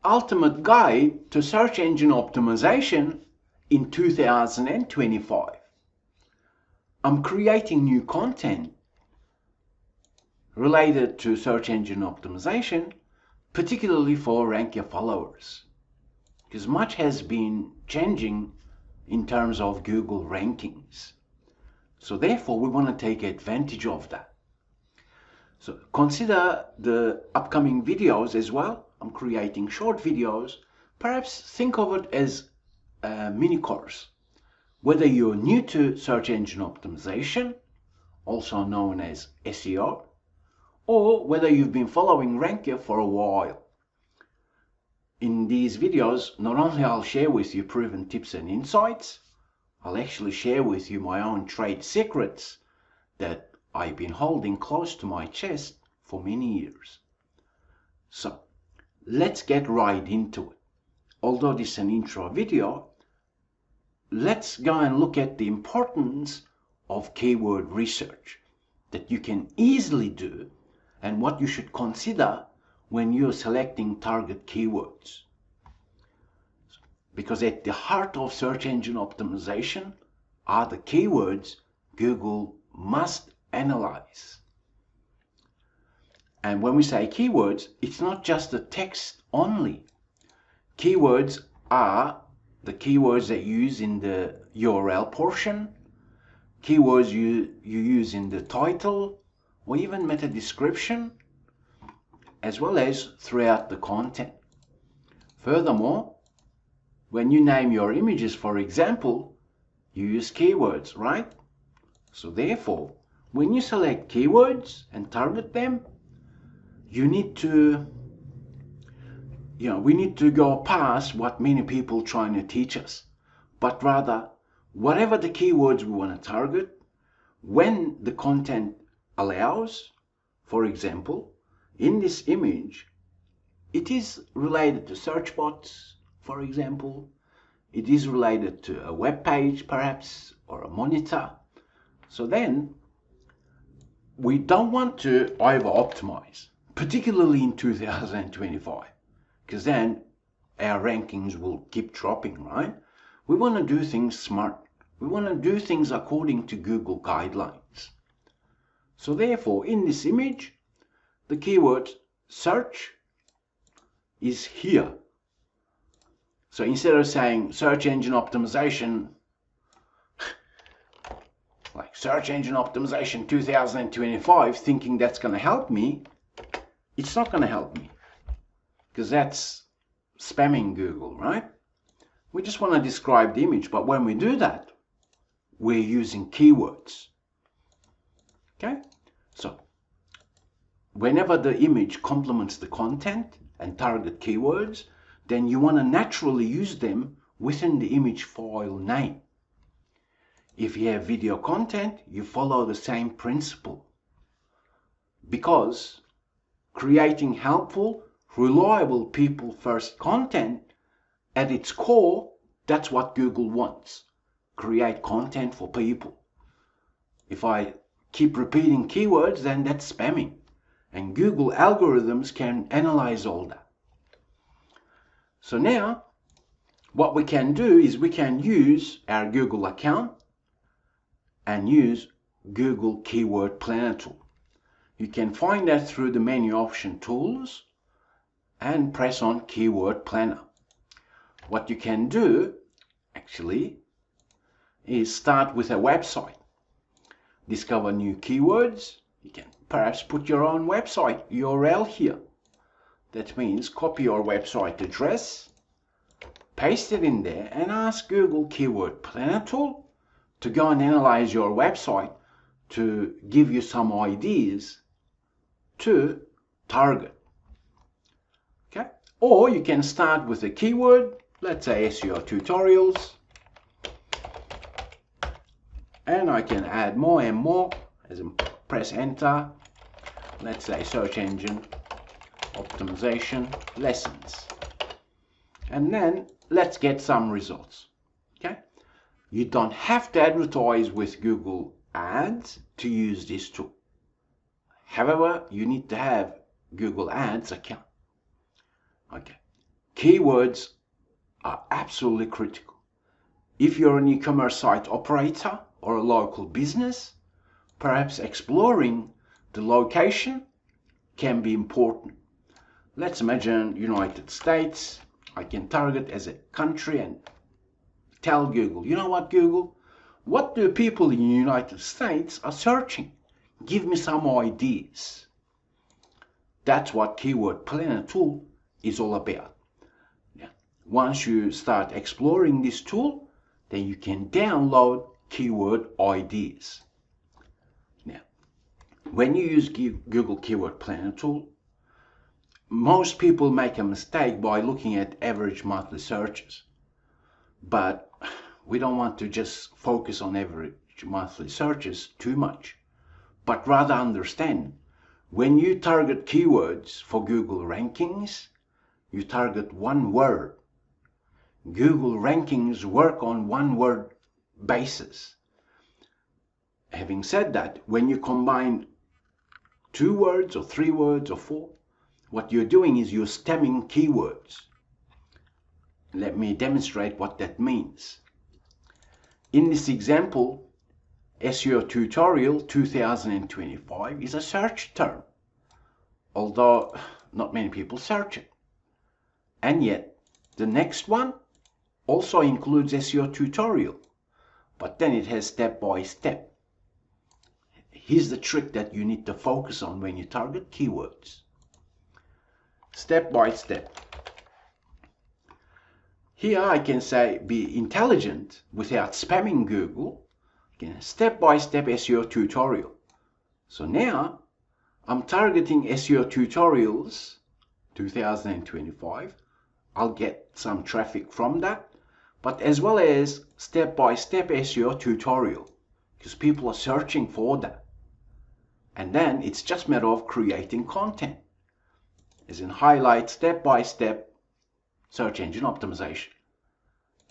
ultimate guide to search engine optimization in 2025. I'm creating new content related to search engine optimization, particularly for Rank Your Followers, because much has been changing in terms of Google rankings. So therefore, we want to take advantage of that. So consider the upcoming videos as well. I'm creating short videos. Perhaps think of it as a mini course. Whether you're new to search engine optimization, also known as SEO, or whether you've been following Rankia for a while. In these videos, not only I'll share with you proven tips and insights, I'll actually share with you my own trade secrets that I've been holding close to my chest for many years. So, let's get right into it. Although this is an intro video, let's go and look at the importance of keyword research that you can easily do and what you should consider when you're selecting target keywords. Because at the heart of search engine optimization are the keywords Google must analyze. And when we say keywords, it's not just the text only. Keywords are the keywords that you use in the URL portion, keywords you use in the title, or even meta description, as well as throughout the content. Furthermore, when you name your images, for example, you use keywords, right? So therefore, when you select keywords and target them, we need to go past what many people trying to teach us, but rather, whatever the keywords we want to target, when the content allows, for example, in this image, it is related to search bots, for example, it is related to a web page perhaps, or a monitor. So then, we don't want to over-optimize, particularly in 2025, because then our rankings will keep dropping, right? We want to do things smart. We want to do things according to Google guidelines. So therefore, in this image, the keyword search is here. So instead of saying search engine optimization, like search engine optimization 2025, thinking that's going to help me, it's not going to help me, because that's spamming Google, right? We just want to describe the image, but when we do that, we're using keywords. Okay? So, whenever the image complements the content and target keywords, then you want to naturally use them within the image file name. If you have video content, you follow the same principle. Because creating helpful, reliable people-first content, at its core, that's what Google wants. Create content for people. If I keep repeating keywords, then that's spamming. And Google algorithms can analyze all that. So now, what we can do is we can use our Google account and use Google Keyword Planner tool. You can find that through the menu option tools and press on Keyword Planner. What you can do actually is start with a website. Discover new keywords. You can perhaps put your own website URL here. That means copy your website address, paste it in there, and ask Google Keyword Planner tool to go and analyze your website to give you some ideas to target. Okay? Or you can start with a keyword, let's say SEO tutorials, and I can add more and more as I press enter. Let's say search engine optimization lessons, and then let's get some results. Okay, you don't have to advertise with Google Ads to use this tool. However, you need to have Google Ads account. Okay, keywords are absolutely critical. If you're an e-commerce site operator or a local business, perhaps exploring the location can be important. Let's imagine United States. I can target as a country and tell Google, you know what, Google? What do people in the United States are searching? Give me some ideas. That's what Keyword Planner tool is all about. Now, once you start exploring this tool, then you can download keyword ideas. Now, when you use Google Keyword Planner tool, most people make a mistake by looking at average monthly searches. But we don't want to just focus on average monthly searches too much, but rather understand when you target keywords for Google rankings, you target one word. Google rankings work on one word basis. Having said that, when you combine 2 words or 3 words or 4, what you're doing is you're stemming keywords. Let me demonstrate what that means. In this example, SEO tutorial 2025 is a search term, although not many people search it. And yet, the next one also includes SEO tutorial, but then it has step by step. Here's the trick that you need to focus on when you target keywords. Step by step. Here I can say be intelligent without spamming Google. Again, step-by-step SEO tutorial. So now I'm targeting SEO tutorials 2025. I'll get some traffic from that, but as well as step-by-step SEO tutorial, because people are searching for that. And then it's just a matter of creating content, as in highlight step-by-step search engine optimization.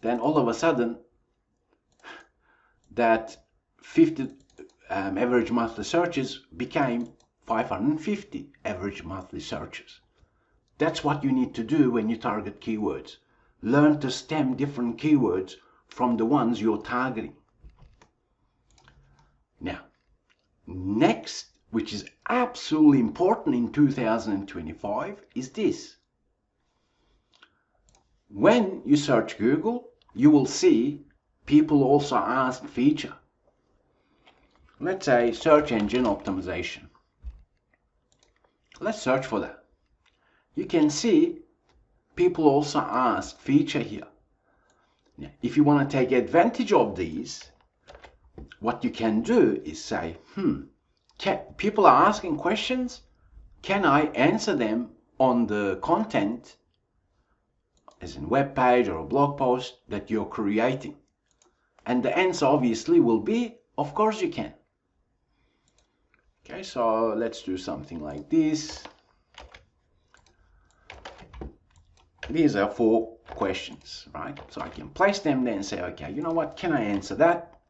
Then all of a sudden, that 50 average monthly searches became 550 average monthly searches. That's what you need to do when you target keywords. Learn to stem different keywords from the ones you're targeting. Now, next, which is absolutely important in 2025, is this. When you search Google, you will see people also ask feature. Let's say search engine optimization. Let's search for that. You can see people also ask feature here. Now, if you want to take advantage of these, what you can do is say, people are asking questions. Can I answer them on the content, as in web page or a blog post that you're creating? And the answer obviously will be, of course you can. Okay, so let's do something like this. These are 4 questions, right? So I can place them there and say, okay, you know what? Can I answer that?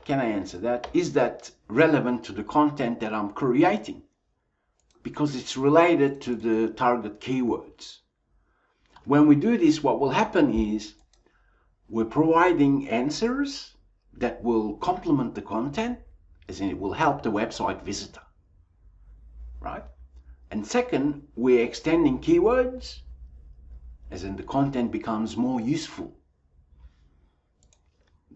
Can I answer that? Is that relevant to the content that I'm creating? Because it's related to the target keywords. When we do this, what will happen is we're providing answers that will complement the content, as in it will help the website visitor, right? And second, we're extending keywords, as in the content becomes more useful.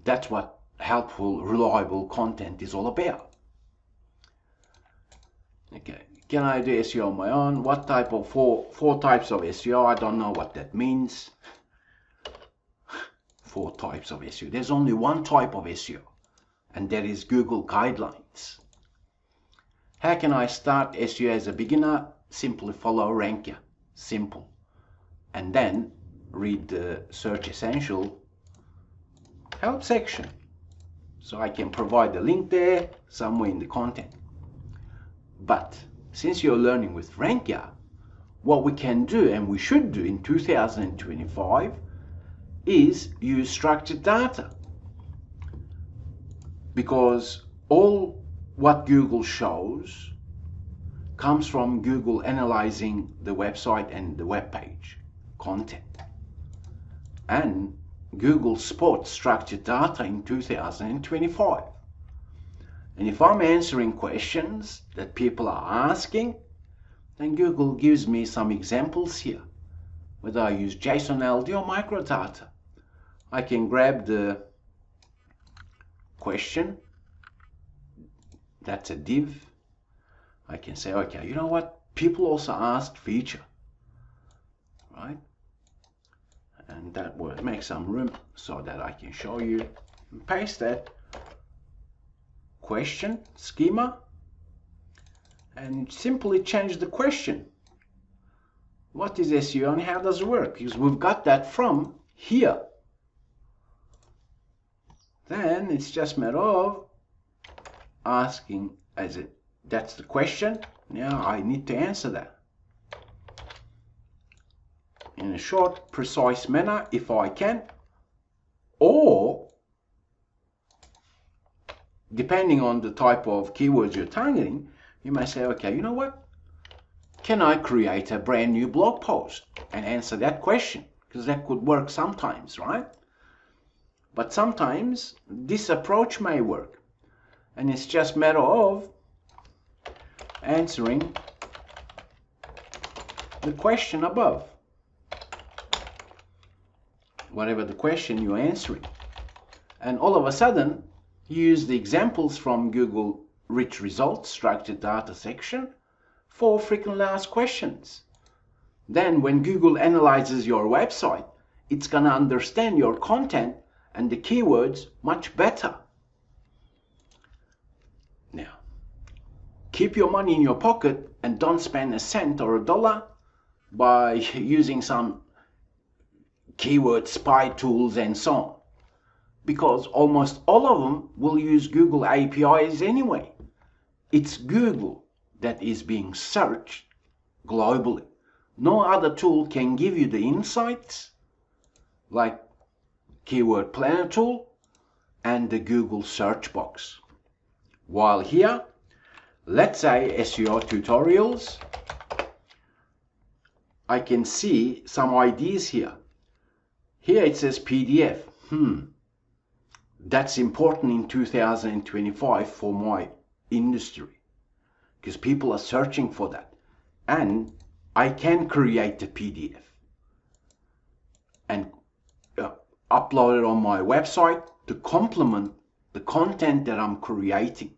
That's what helpful, reliable content is all about. Okay, can I do SEO on my own? What type of 4 types of SEO? I don't know what that means. 4 types of SEO. There's only one type of SEO, and that is Google guidelines. How can I start SEO as a beginner? Simply follow Rankia. Simple. And then read the Search Essential help section. So I can provide the link there somewhere in the content. But since you're learning with Rankia, what we can do and we should do in 2025 is use structured data. Because all what Google shows comes from Google analyzing the website and the web page content. and Google Sports structured data in 2025. And if I'm answering questions that people are asking, then Google gives me some examples here. Whether I use JSON LD or microdata, I can grab the question, that's a div. I can say, okay, you know what? People also asked feature, right? And that will make some room so that I can show you and paste that question schema and simply change the question. What is SEO and how does it work? Because we've got that from here. Then it's just a matter of asking, that's the question. Now I need to answer that in a short, precise manner if I can, or depending on the type of keywords you're targeting, you may say, okay, you know what? Can I create a brand new blog post and answer that question? Because that could work sometimes, right? But sometimes this approach may work. And it's just a matter of answering the question above. Whatever the question you're answering. And all of a sudden, use the examples from Google Rich Results Structured Data section for frequently asked questions. Then when Google analyzes your website, it's going to understand your content and the keywords much better. Now, keep your money in your pocket and don't spend a cent or a dollar by using some keyword spy tools and so on. Because almost all of them will use Google APIs anyway. It's Google that is being searched globally. No other tool can give you the insights like Keyword Planner tool and the Google search box. While here, let's say SEO tutorials, I can see some ideas here. Here it says PDF. That's important in 2025 for my industry because people are searching for that. And I can create a PDF and upload it on my website to complement the content that I'm creating.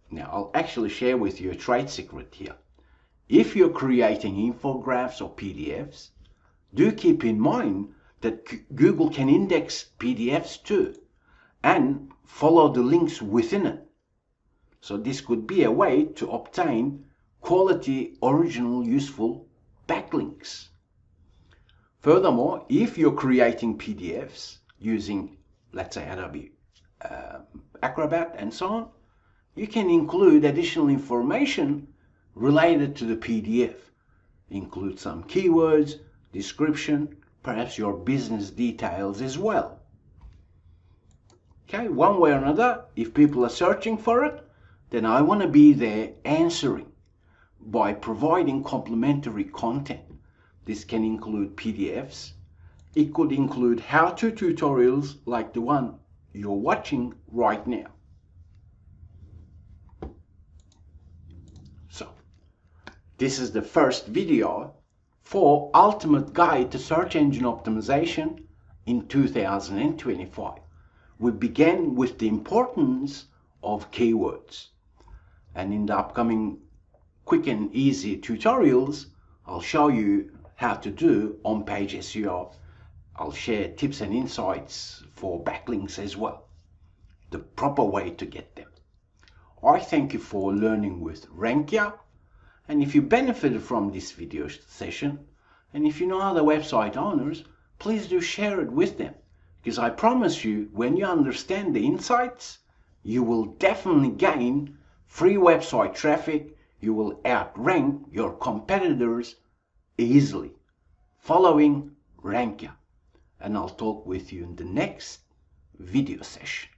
Now, I'll actually share with you a trade secret here. If you're creating infographics or PDFs, do keep in mind that Google can index PDFs too and follow the links within it. So this could be a way to obtain quality, original, useful backlinks. Furthermore, if you're creating PDFs using, let's say, Adobe Acrobat and so on, you can include additional information related to the PDF. Include some keywords, description, perhaps your business details as well. Okay, one way or another, if people are searching for it, then I want to be there answering by providing complementary content. This can include PDFs. It could include how-to tutorials like the one you're watching right now. So, this is the first video for Ultimate Guide to Search Engine Optimization in 2025. We began with the importance of keywords. And in the upcoming quick and easy tutorials, I'll show you how to do on-page SEO. I'll share tips and insights for backlinks as well, the proper way to get them. I thank you for learning with Rankia, and if you benefited from this video session, and if you know other website owners, please do share it with them, because I promise you, when you understand the insights, you will definitely gain free website traffic. You will outrank your competitors easily, following Rankia. And I'll talk with you in the next video session.